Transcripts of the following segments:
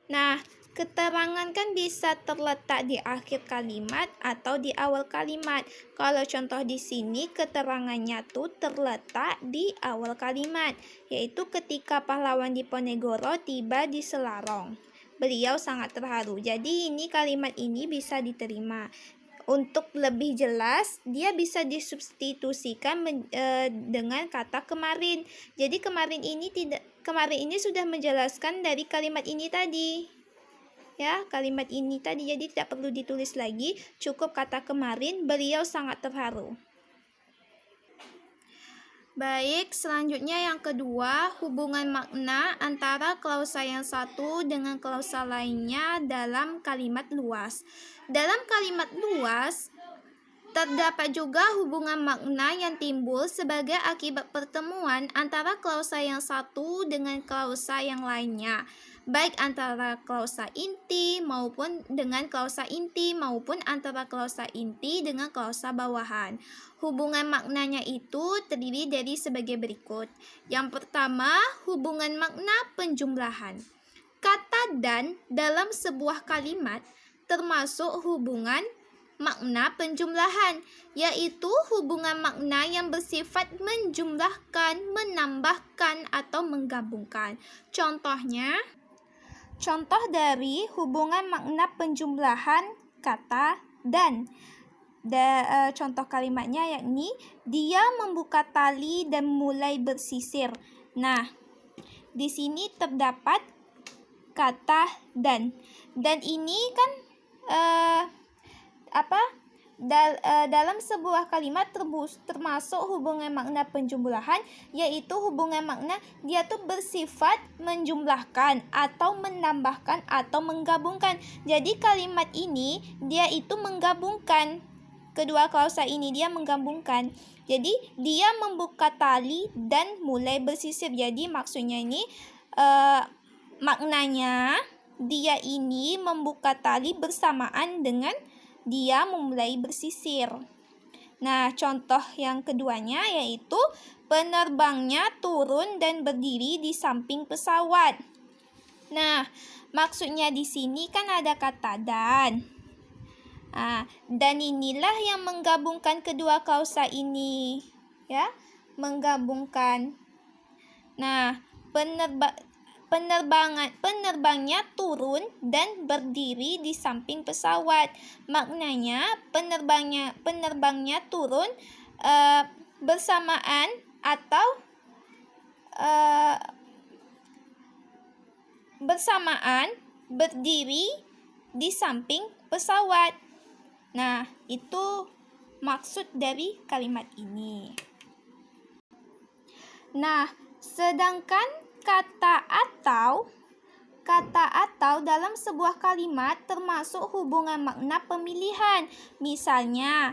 Nah, keterangan kan bisa terletak di akhir kalimat atau di awal kalimat. Kalau contoh di sini keterangannya tuh terletak di awal kalimat, yaitu ketika pahlawan Diponegoro tiba di Selarong. Beliau sangat terharu. Jadi ini kalimat ini bisa diterima. Untuk lebih jelas, dia bisa disubstitusikan dengan kata kemarin. Jadi kemarin ini sudah menjelaskan dari kalimat ini tadi. Ya, kalimat ini tadi, jadi tidak perlu ditulis lagi, cukup kata kemarin, beliau sangat terharu. Baik, selanjutnya yang kedua, hubungan makna antara klausa yang satu dengan klausa lainnya dalam kalimat luas. Dalam kalimat luas, terdapat juga hubungan makna yang timbul sebagai akibat pertemuan antara klausa yang satu dengan klausa yang lainnya, baik antara klausa inti maupun dengan klausa inti maupun antara klausa inti dengan klausa bawahan. Hubungan maknanya itu terdiri dari sebagai berikut. Yang pertama, hubungan makna penjumlahan. Kata dan dalam sebuah kalimat termasuk hubungan makna penjumlahan, yaitu hubungan makna yang bersifat menjumlahkan, menambahkan, atau menggabungkan. Contoh dari hubungan makna penjumlahan kata dan. Contoh kalimatnya yakni dia membuka tali dan mulai bersisir. Nah, di sini terdapat kata dan. Dan ini kan dalam sebuah kalimat termasuk hubungan makna penjumlahan, yaitu hubungan makna dia tuh bersifat menjumlahkan atau menambahkan atau menggabungkan. Jadi kalimat ini dia itu menggabungkan kedua klausa ini, dia menggabungkan. Jadi dia membuka tali dan mulai bersisir. Jadi maksudnya ini maknanya dia ini membuka tali bersamaan dengan dia memulai bersisir. Nah, contoh yang keduanya yaitu penerbangnya turun dan berdiri di samping pesawat. Nah, maksudnya di sini kan ada kata dan. Dan inilah yang menggabungkan kedua klausa ini, ya, menggabungkan. Nah, penerbangnya turun dan berdiri di samping pesawat. Maknanya penerbangnya turun bersamaan atau bersamaan berdiri di samping pesawat. Nah, itu maksud dari kalimat ini. Nah, sedangkan kata atau dalam sebuah kalimat termasuk hubungan makna pemilihan. Misalnya,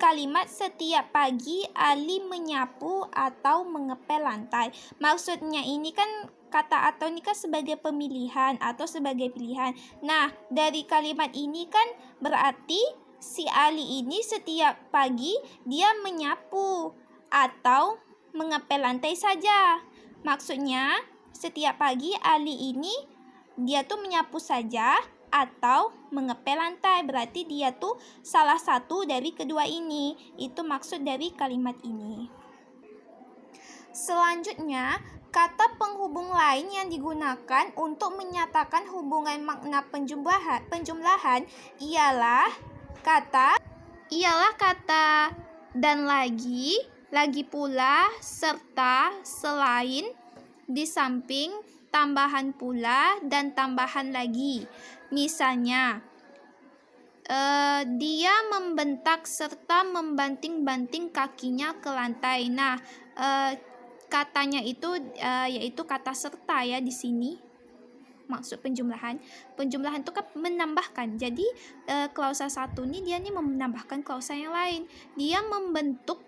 kalimat setiap pagi Ali menyapu atau mengepel lantai. Maksudnya ini kan kata atau ini kan sebagai pemilihan atau sebagai pilihan. Nah, dari kalimat ini kan berarti si Ali ini setiap pagi dia menyapu atau mengepel lantai saja. Maksudnya setiap pagi Ali ini dia tuh menyapu saja atau mengepel lantai. Berarti dia tuh salah satu dari kedua ini. Itu maksud dari kalimat ini. Selanjutnya, kata penghubung lain yang digunakan untuk menyatakan hubungan makna penjumlahan ialah kata dan lagi pula, serta, selain, di samping, tambahan pula, dan tambahan lagi. Misalnya, dia membentak serta membanting-banting kakinya ke lantai. Nah, katanya itu yaitu kata serta ya di sini. Maksud penjumlahan itu kan menambahkan. Jadi klausa satu ini dia nih menambahkan klausa yang lain. Dia membentuk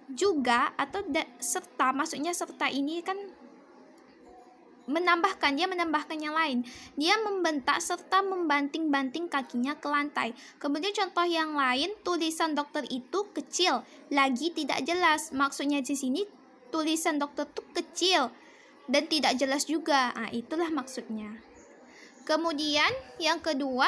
juga atau serta, maksudnya serta ini kan menambahkan yang lain. Dia membentak serta membanting-banting kakinya ke lantai. Kemudian contoh yang lain, tulisan dokter itu kecil, lagi tidak jelas. Maksudnya di sini tulisan dokter itu kecil dan tidak jelas juga. Itulah maksudnya. Kemudian yang kedua,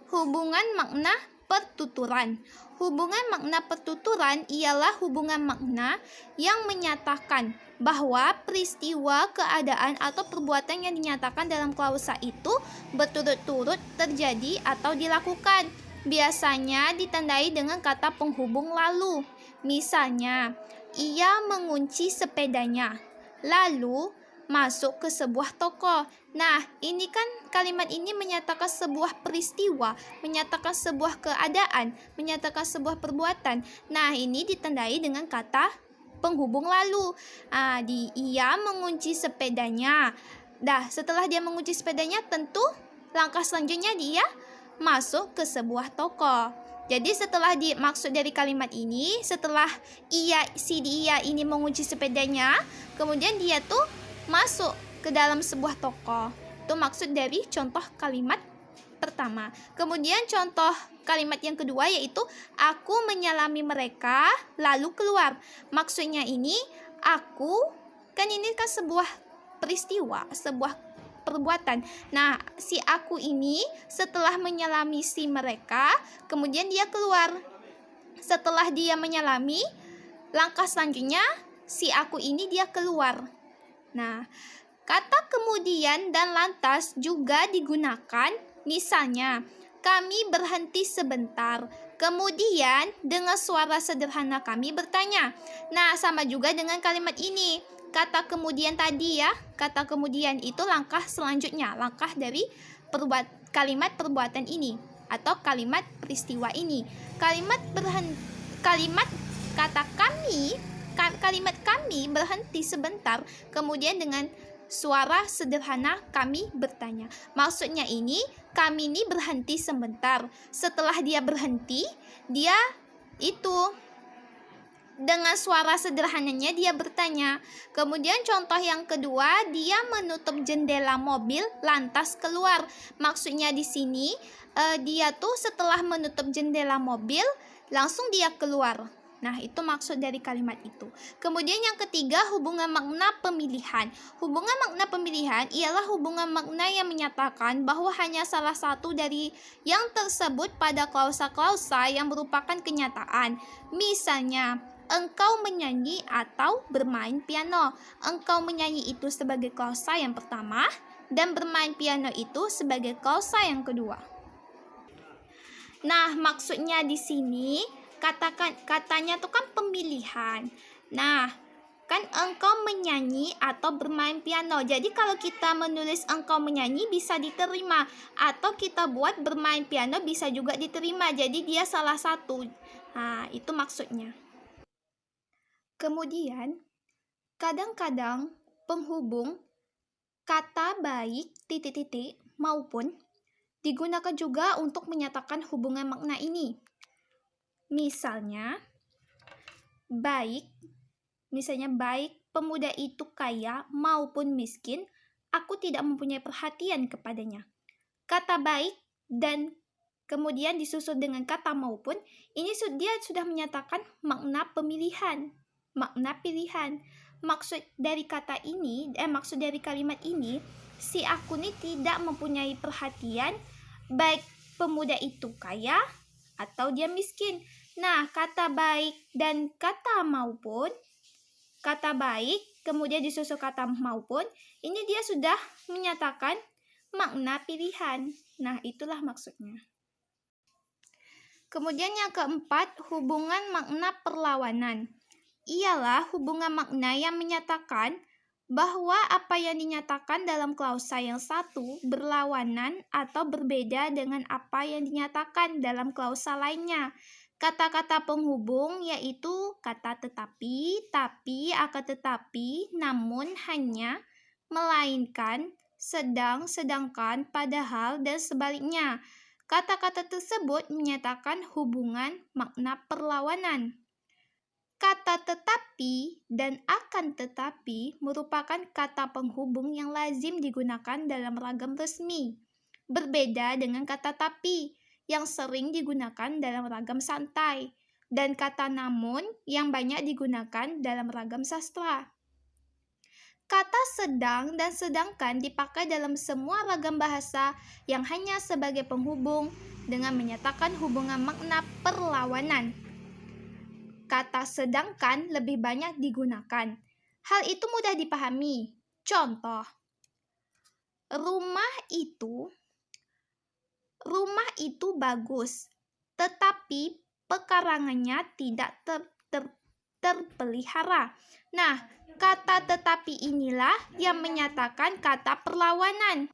hubungan makna pertuturan. Hubungan makna pertuturan ialah hubungan makna yang menyatakan bahwa peristiwa, keadaan, atau perbuatan yang dinyatakan dalam klausa itu berturut-turut terjadi atau dilakukan. Biasanya ditandai dengan kata penghubung lalu. Misalnya, ia mengunci sepedanya, lalu masuk ke sebuah toko. Nah, ini kan kalimat ini menyatakan sebuah peristiwa, menyatakan sebuah keadaan, menyatakan sebuah perbuatan. Nah, ini ditandai dengan kata penghubung lalu. Ia mengunci sepedanya. Dah, setelah dia mengunci sepedanya, tentu langkah selanjutnya dia masuk ke sebuah toko. Jadi setelah maksud dari kalimat ini, setelah si dia ini mengunci sepedanya, kemudian dia tuh masuk ke dalam sebuah toko. Itu maksud dari contoh kalimat pertama. Kemudian contoh kalimat yang kedua yaitu aku menyalami mereka lalu keluar. Maksudnya ini ini kan sebuah peristiwa, sebuah perbuatan. Nah, si aku ini setelah menyalami si mereka, kemudian dia keluar. Setelah dia menyalami, langkah selanjutnya si aku ini dia keluar. Nah, kata kemudian dan lantas juga digunakan, misalnya, kami berhenti sebentar. Kemudian dengan suara sederhana kami bertanya. Nah, sama juga dengan kalimat ini. Kata kemudian tadi ya, kata kemudian itu langkah selanjutnya, langkah dari kalimat perbuatan ini atau kalimat peristiwa ini. Kalimat kami berhenti sebentar, kemudian dengan suara sederhana kami bertanya. Maksudnya ini, kami ini berhenti sebentar. Setelah dia berhenti, dia itu dengan suara sederhananya dia bertanya. Kemudian contoh yang kedua, dia menutup jendela mobil lantas keluar. Maksudnya di sini dia tuh setelah menutup jendela mobil langsung dia keluar. Nah, itu maksud dari kalimat itu. Kemudian yang ketiga, hubungan makna pemilihan. Hubungan makna pemilihan ialah hubungan makna yang menyatakan bahwa hanya salah satu dari yang tersebut pada klausa-klausa yang merupakan kenyataan. Misalnya, engkau menyanyi atau bermain piano. Engkau menyanyi itu sebagai klausa yang pertama dan bermain piano itu sebagai klausa yang kedua. Nah, maksudnya di sini katanya tuh kan pemilihan. Nah, kan engkau menyanyi atau bermain piano. Jadi kalau kita menulis engkau menyanyi bisa diterima, atau kita buat bermain piano bisa juga diterima. Jadi dia salah satu. Nah, itu maksudnya. Kemudian, kadang-kadang penghubung kata baik maupun digunakan juga untuk menyatakan hubungan makna ini. Misalnya baik pemuda itu kaya maupun miskin, aku tidak mempunyai perhatian kepadanya. Kata baik dan kemudian disusul dengan kata maupun, ini dia sudah menyatakan makna pemilihan, makna pilihan. Maksud dari kalimat ini, si aku ini tidak mempunyai perhatian baik pemuda itu kaya atau dia miskin. Nah, kata baik dan kata maupun, kata baik kemudian disusul kata maupun, ini dia sudah menyatakan makna pilihan. Nah, itulah maksudnya. Kemudian yang keempat, hubungan makna perlawanan. Ialah hubungan makna yang menyatakan bahwa apa yang dinyatakan dalam klausa yang satu berlawanan atau berbeda dengan apa yang dinyatakan dalam klausa lainnya. Kata-kata penghubung yaitu kata tetapi, tapi, akan tetapi, namun, hanya, melainkan, sedang, sedangkan, padahal, dan sebaliknya. Kata-kata tersebut menyatakan hubungan makna perlawanan. Kata tetapi dan akan tetapi merupakan kata penghubung yang lazim digunakan dalam ragam resmi. Berbeda dengan kata tapi yang sering digunakan dalam ragam santai dan kata namun yang banyak digunakan dalam ragam sastra. Kata sedang dan sedangkan dipakai dalam semua ragam bahasa yang hanya sebagai penghubung dengan menyatakan hubungan makna perlawanan. Kata sedangkan lebih banyak digunakan. Hal itu mudah dipahami. Contoh, rumah itu bagus, tetapi pekarangannya tidak terpelihara. Nah, kata tetapi inilah yang menyatakan kata perlawanan.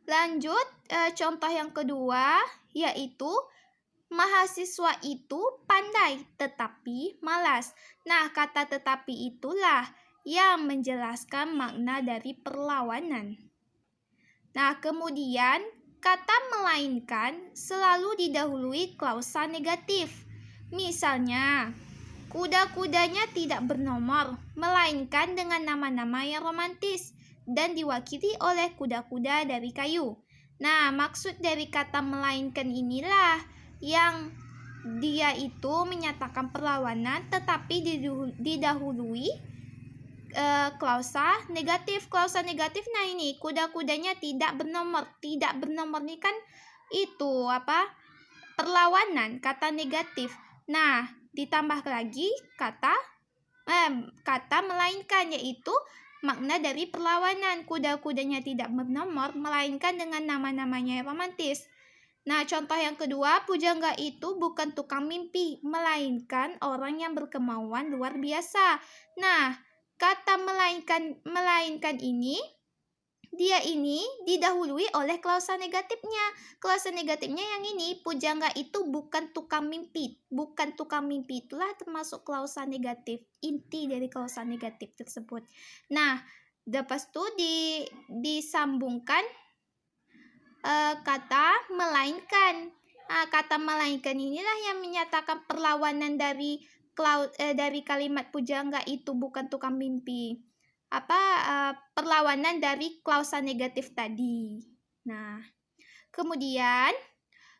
Lanjut, contoh yang kedua, yaitu mahasiswa itu pandai tetapi malas. Nah, kata tetapi itulah yang menjelaskan makna dari perlawanan. Nah, kemudian kata melainkan selalu didahului klausa negatif. Misalnya, kuda-kudanya tidak bernomor, melainkan dengan nama-nama yang romantis dan diwakili oleh kuda-kuda dari kayu. Nah, maksud dari kata melainkan inilah yang dia itu menyatakan perlawanan tetapi didahului klausa negatif. Klausa negatif, nah ini kuda-kudanya tidak bernomor. Tidak bernomor ini kan itu perlawanan, kata negatif. Nah, ditambah lagi kata melainkan, yaitu makna dari perlawanan. Kuda-kudanya tidak bernomor melainkan dengan nama-namanya yang romantis. Nah, contoh yang kedua, pujangga itu bukan tukang mimpi, melainkan orang yang berkemauan luar biasa. Nah, kata melainkan ini, dia ini didahului oleh klausa negatifnya. Klausa negatifnya yang ini, pujangga itu bukan tukang mimpi. Bukan tukang mimpi itulah termasuk klausa negatif, inti dari klausa negatif tersebut. Nah, lepas itu disambungkan kata melainkan. Nah, kata melainkan inilah yang menyatakan perlawanan dari kalimat pujangga itu bukan tukang mimpi. Perlawanan dari klausa negatif tadi. Nah, kemudian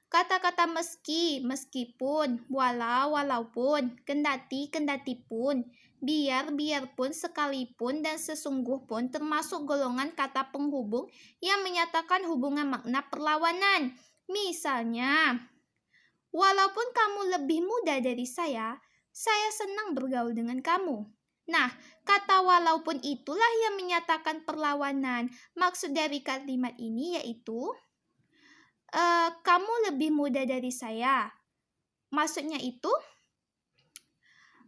kata-kata meski, meskipun, walau, walaupun, kendati, kendatipun, biarpun, sekalipun, dan sesungguh pun termasuk golongan kata penghubung yang menyatakan hubungan makna perlawanan. Misalnya, walaupun kamu lebih muda dari saya senang bergaul dengan kamu. Nah, kata walaupun itulah yang menyatakan perlawanan. Maksud dari kalimat ini yaitu kamu lebih muda dari saya. Maksudnya itu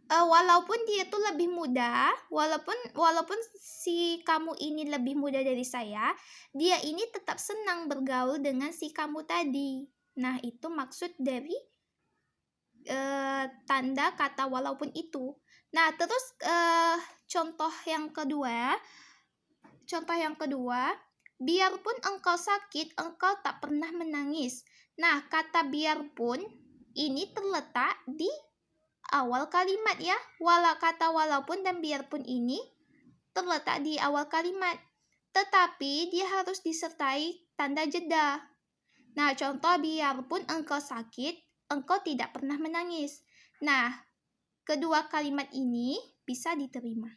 walaupun dia tuh lebih muda, walaupun si kamu ini lebih muda dari saya, dia ini tetap senang bergaul dengan si kamu tadi. Nah, itu maksud dari tanda kata walaupun itu. Nah, terus contoh yang kedua, biarpun engkau sakit, engkau tak pernah menangis. Nah, kata biarpun ini terletak di awal kalimat ya. Kata walaupun dan biarpun ini terletak di awal kalimat. Tetapi dia harus disertai tanda jeda. Nah, contoh biarpun engkau sakit, engkau tidak pernah menangis. Nah, kedua kalimat ini bisa diterima.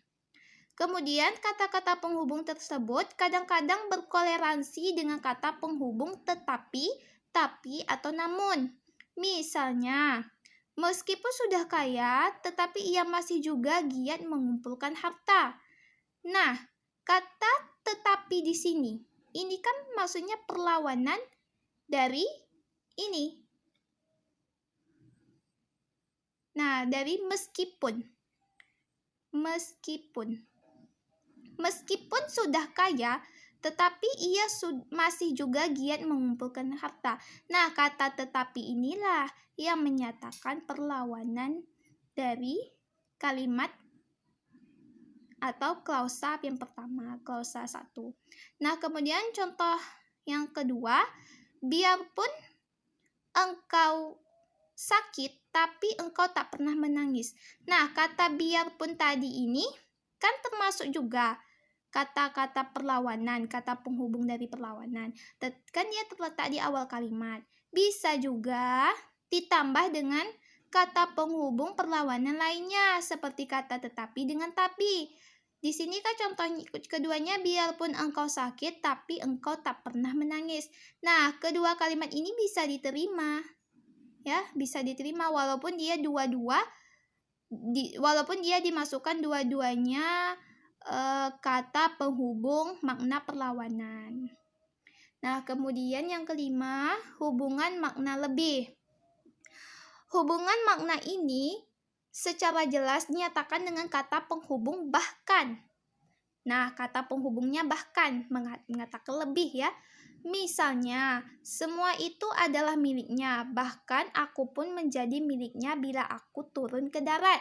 Kemudian kata-kata penghubung tersebut kadang-kadang berkoleransi dengan kata penghubung tetapi, tapi, atau namun. Misalnya, meskipun sudah kaya, tetapi ia masih juga giat mengumpulkan harta. Nah, kata tetapi di sini, ini kan maksudnya perlawanan dari ini. Nah, dari meskipun. Meskipun sudah kaya, tetapi ia masih juga giat mengumpulkan harta. Nah, kata tetapi inilah yang menyatakan perlawanan dari kalimat atau klausa yang pertama, klausa 1. Nah, kemudian contoh yang kedua, biarpun engkau sakit, tapi engkau tak pernah menangis. Nah, kata biarpun tadi ini kan termasuk juga kata-kata perlawanan, kata penghubung dari perlawanan. Kan dia terletak di awal kalimat. Bisa juga ditambah dengan kata penghubung perlawanan lainnya, seperti kata tetapi dengan tapi. Di sini kan contoh keduanya, biarpun engkau sakit tapi engkau tak pernah menangis. Nah, kedua kalimat ini bisa diterima. Ya, bisa diterima walaupun dia walaupun dia dimasukkan dua-duanya kata penghubung makna perlawanan. Nah, kemudian yang kelima, hubungan makna lebih. Hubungan makna ini secara jelas dinyatakan dengan kata penghubung bahkan. Nah, kata penghubungnya bahkan mengatakan lebih ya. Misalnya, semua itu adalah miliknya, bahkan aku pun menjadi miliknya bila aku turun ke darat.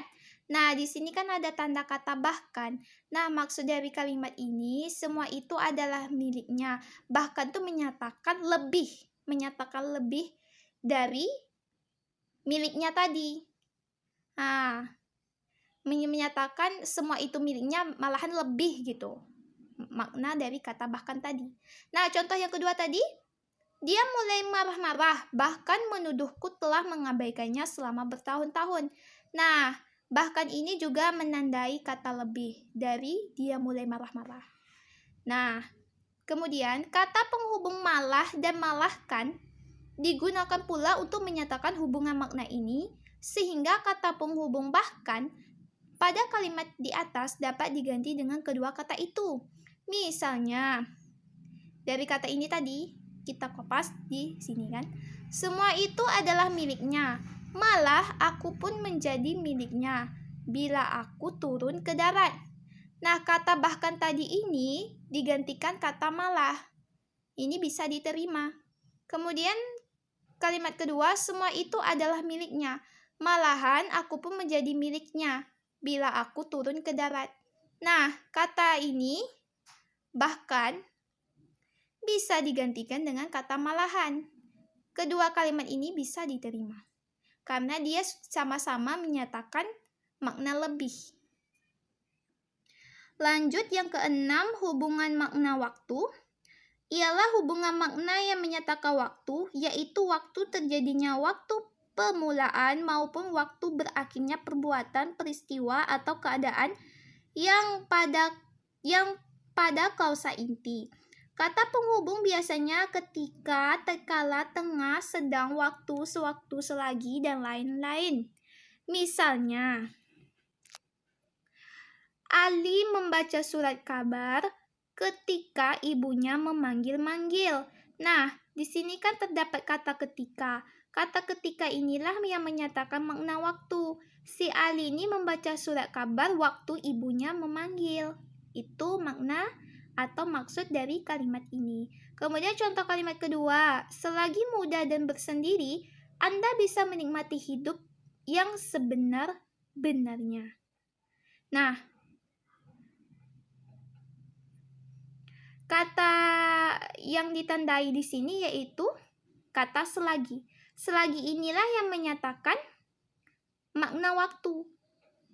Nah, di sini kan ada tanda kata bahkan. Nah, maksud dari kalimat ini, semua itu adalah miliknya. Bahkan tuh menyatakan lebih dari miliknya tadi. Nah, menyatakan semua itu miliknya malahan lebih gitu. Makna dari kata bahkan tadi. Nah, contoh yang kedua tadi, dia mulai marah-marah, bahkan menuduhku telah mengabaikannya selama bertahun-tahun. Nah, bahkan ini juga menandai kata lebih dari dia mulai marah-marah. Nah, kemudian kata penghubung malah dan malahkan digunakan pula untuk menyatakan hubungan makna ini, sehingga kata penghubung bahkan pada kalimat di atas dapat diganti dengan kedua kata itu. Misalnya, dari kata ini tadi, kita kopas di sini kan. Semua itu adalah miliknya, malah aku pun menjadi miliknya bila aku turun ke darat. Nah, kata bahkan tadi ini digantikan kata malah. Ini bisa diterima. Kemudian kalimat kedua, semua itu adalah miliknya, malahan aku pun menjadi miliknya bila aku turun ke darat. Nah, kata ini bahkan bisa digantikan dengan kata malahan. Kedua kalimat ini bisa diterima karena dia sama-sama menyatakan makna lebih. Lanjut yang keenam, hubungan makna waktu. Ialah hubungan makna yang menyatakan waktu, yaitu waktu terjadinya waktu permulaan maupun waktu berakhirnya perbuatan, peristiwa, atau keadaan yang pada klausa inti. Kata penghubung biasanya ketika, terkala, tengah, sedang, waktu, sewaktu, selagi, dan lain-lain. Misalnya, Ali membaca surat kabar ketika ibunya memanggil-manggil. Nah, di sini kan terdapat kata ketika. Kata ketika inilah yang menyatakan makna waktu. Si Ali ini membaca surat kabar waktu ibunya memanggil. Itu makna atau maksud dari kalimat ini. Kemudian contoh kalimat kedua, selagi muda dan bersendiri, Anda bisa menikmati hidup yang sebenar-benarnya. Nah, kata yang ditandai di sini yaitu kata selagi. Selagi inilah yang menyatakan makna waktu.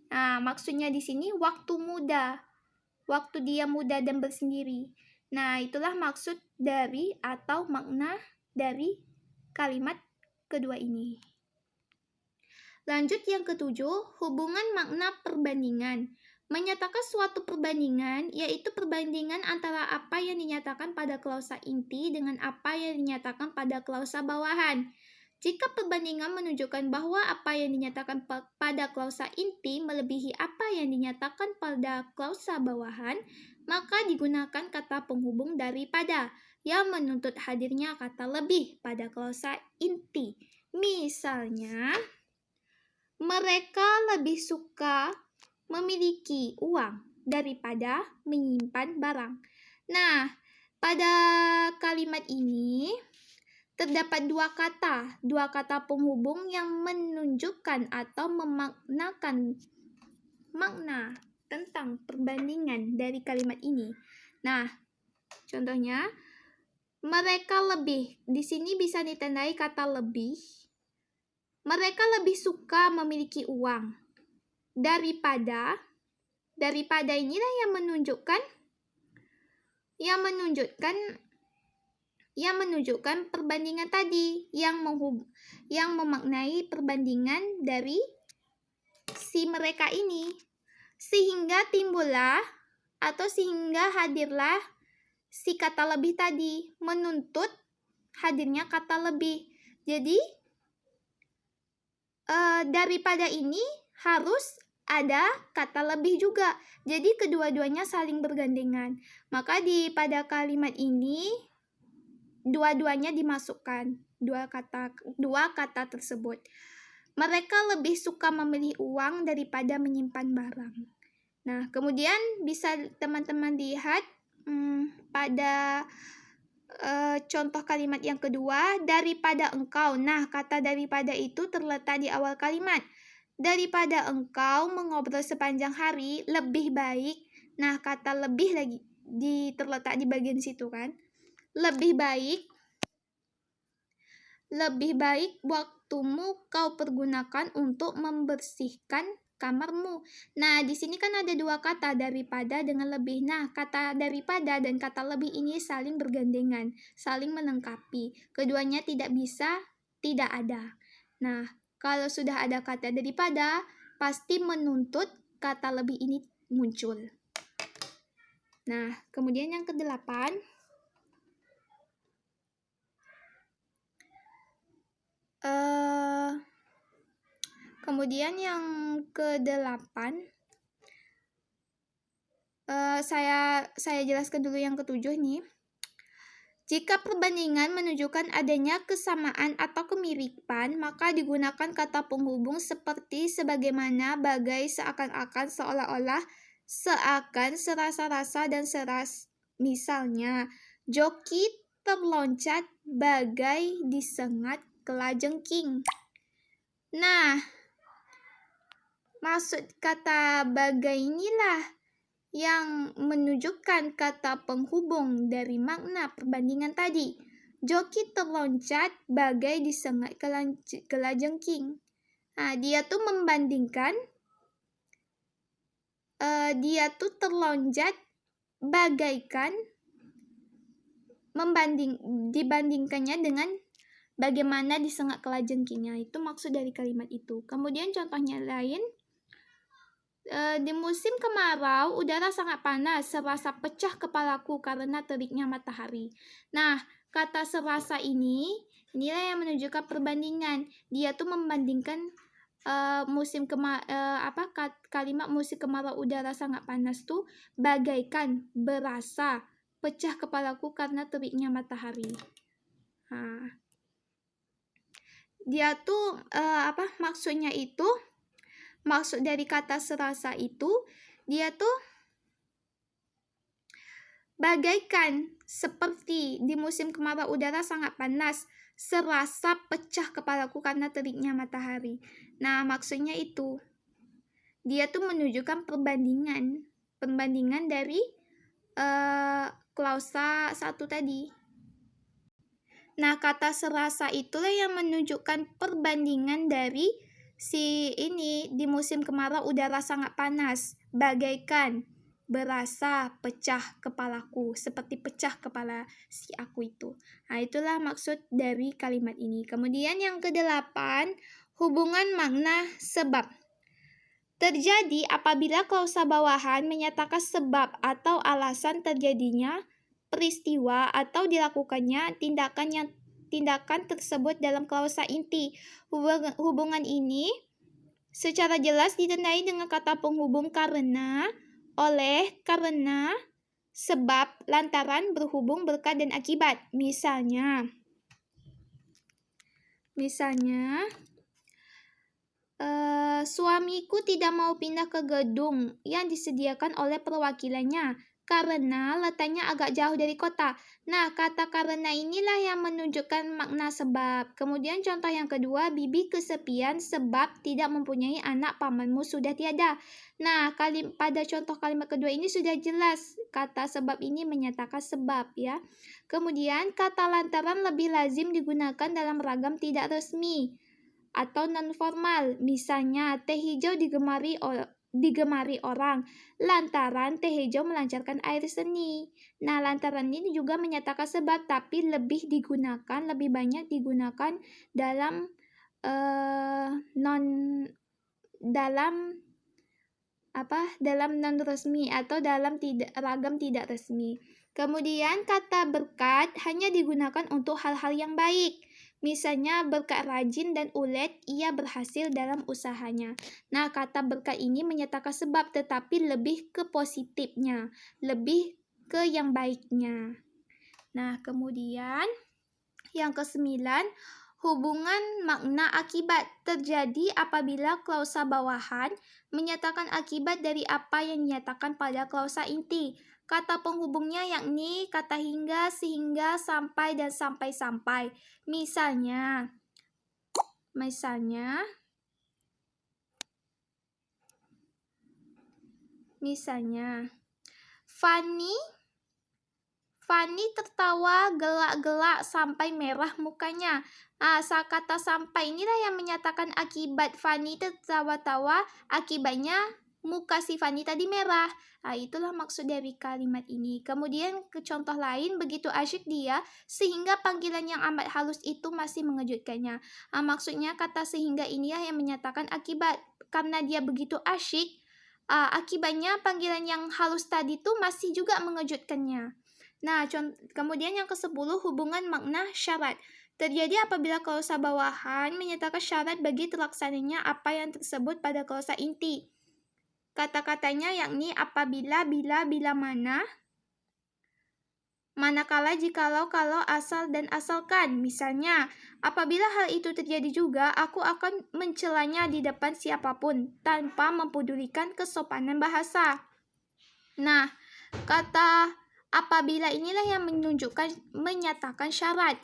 Nah, maksudnya di sini waktu muda. Waktu dia muda dan bersendiri. Nah, itulah maksud dari atau makna dari kalimat kedua ini. Lanjut yang ketujuh, hubungan makna perbandingan. Menyatakan suatu perbandingan, yaitu perbandingan antara apa yang dinyatakan pada klausa inti dengan apa yang dinyatakan pada klausa bawahan. Jika perbandingan menunjukkan bahwa apa yang dinyatakan pada klausa inti melebihi apa yang dinyatakan pada klausa bawahan, maka digunakan kata penghubung daripada yang menuntut hadirnya kata lebih pada klausa inti. Misalnya, mereka lebih suka memiliki uang daripada menyimpan barang. Nah, pada kalimat ini terdapat dua kata penghubung yang menunjukkan atau memaknakan makna tentang perbandingan dari kalimat ini. Nah, contohnya, mereka lebih, di sini bisa ditandai kata lebih. Mereka lebih suka memiliki uang daripada inilah yang menunjukkan perbandingan tadi, yang memaknai perbandingan dari si mereka ini, sehingga timbullah atau sehingga hadirlah si kata lebih tadi, menuntut hadirnya kata lebih. Jadi daripada ini harus ada kata lebih juga. Jadi kedua-duanya saling bergandengan. Maka pada kalimat ini dua-duanya dimasukkan, dua kata tersebut. Mereka lebih suka memilih uang daripada menyimpan barang. Nah, kemudian bisa teman-teman lihat pada contoh kalimat yang kedua, daripada engkau. Nah, kata daripada itu terletak di awal kalimat. Daripada engkau mengobrol sepanjang hari, lebih baik. Nah, kata lebih lagi terletak di bagian situ kan. Lebih baik waktumu kau pergunakan untuk membersihkan kamarmu. Nah, di sini kan ada dua kata, daripada dengan lebih. Nah, kata daripada dan kata lebih ini saling bergandengan, saling melengkapi. Keduanya tidak bisa tidak ada. Nah, kalau sudah ada kata daripada, pasti menuntut kata lebih ini muncul. Nah, kemudian yang ke-8. Kemudian yang ke-8, saya jelaskan dulu yang ke-7 nih. Jika perbandingan menunjukkan adanya kesamaan atau kemiripan, maka digunakan kata penghubung seperti sebagaimana, bagai, seakan-akan, seolah-olah, seakan, serasa-rasa, dan seras. Misalnya, joki terloncat bagai disengat kelajengking. Nah, maksud kata bagai inilah yang menunjukkan kata penghubung dari makna perbandingan tadi. Joki terloncat bagai disengat kelajengking. Nah, dia tuh membandingkan, dia tuh terloncat bagaikan, dibandingkannya dengan bagaimana disengat kelajengkingnya. Itu maksud dari kalimat itu. Kemudian contohnya lain. Di musim kemarau, udara sangat panas, serasa pecah kepalaku karena teriknya matahari. Nah, kata serasa inilah yang menunjukkan perbandingan. Dia tuh membandingkan kalimat musim kemarau udara sangat panas tuh bagaikan, berasa pecah kepalaku karena teriknya matahari. Nah, dia tuh maksudnya itu. Maksud dari kata serasa itu, dia tuh bagaikan, seperti di musim kemarau udara sangat panas, serasa pecah kepalaku karena teriknya matahari. Nah, maksudnya itu. Dia tuh menunjukkan perbandingan dari klausa 1 tadi. Nah, kata serasa itulah yang menunjukkan perbandingan dari di musim kemarau udara sangat panas, bagaikan, berasa pecah kepalaku, seperti pecah kepala si aku itu. Nah, itulah maksud dari kalimat ini. Kemudian yang ke-8, hubungan makna sebab. Terjadi apabila klausa bawahan menyatakan sebab atau alasan terjadinya peristiwa atau dilakukannya tindakan tersebut dalam klausa inti. Hubungan ini secara jelas ditandai dengan kata penghubung karena, oleh, karena, sebab, lantaran, berhubung, berkat, dan akibat. Misalnya suamiku tidak mau pindah ke gedung yang disediakan oleh perwakilannya karena letaknya agak jauh dari kota. Nah, kata karena inilah yang menunjukkan makna sebab. Kemudian contoh yang kedua, bibi kesepian sebab tidak mempunyai anak, pamanmu sudah tiada. Nah, pada contoh kalimat kedua ini sudah jelas. Kata sebab ini menyatakan sebab ya. Kemudian kata lantaran lebih lazim digunakan dalam ragam tidak resmi atau non-formal. Misalnya, teh hijau digemari orang lantaran teh hijau melancarkan air seni. Nah, lantaran ini juga menyatakan sebab, tapi lebih banyak digunakan dalam dalam non resmi atau dalam ragam tidak resmi. Kemudian kata berkat hanya digunakan untuk hal-hal yang baik. Misalnya berkat rajin dan ulet ia berhasil dalam usahanya. Nah, kata berkat ini menyatakan sebab tetapi lebih ke positifnya, lebih ke yang baiknya. Nah, kemudian yang ke-9, hubungan makna akibat terjadi apabila klausa bawahan menyatakan akibat dari apa yang dinyatakan pada klausa inti. Kata penghubungnya yakni kata hingga, sehingga, sampai, dan sampai-sampai. Misalnya, Fanny tertawa gelak-gelak sampai merah mukanya. Kata sampai inilah yang menyatakan akibat Fanny tertawa-tawa, akibatnya muka si Fanny tadi merah. Itulah maksud dari kalimat ini. Kemudian ke contoh lain, begitu asyik dia sehingga panggilan yang amat halus itu masih mengejutkannya. Maksudnya kata sehingga inilah yang menyatakan akibat. Karena dia begitu asyik, akibatnya panggilan yang halus tadi itu masih juga mengejutkannya. Nah, kemudian yang ke-10, hubungan makna syarat. Terjadi apabila klausa bawahan menyatakan syarat bagi terlaksananya apa yang tersebut pada klausa inti. Kata-katanya yakni apabila, bila mana, manakala, jikalau, kalau, asal, dan asalkan. Misalnya, apabila hal itu terjadi juga, aku akan mencelanya di depan siapapun tanpa mempedulikan kesopanan bahasa. Nah, kata apabila inilah yang menyatakan syarat.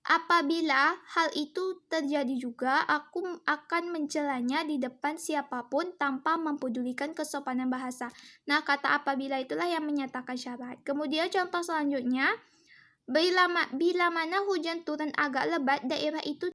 Apabila hal itu terjadi juga, aku akan mencelanya di depan siapapun tanpa mempedulikan kesopanan bahasa. Nah, kata apabila itulah yang menyatakan syarat. Kemudian contoh selanjutnya, bila mana hujan turun agak lebat, daerah itu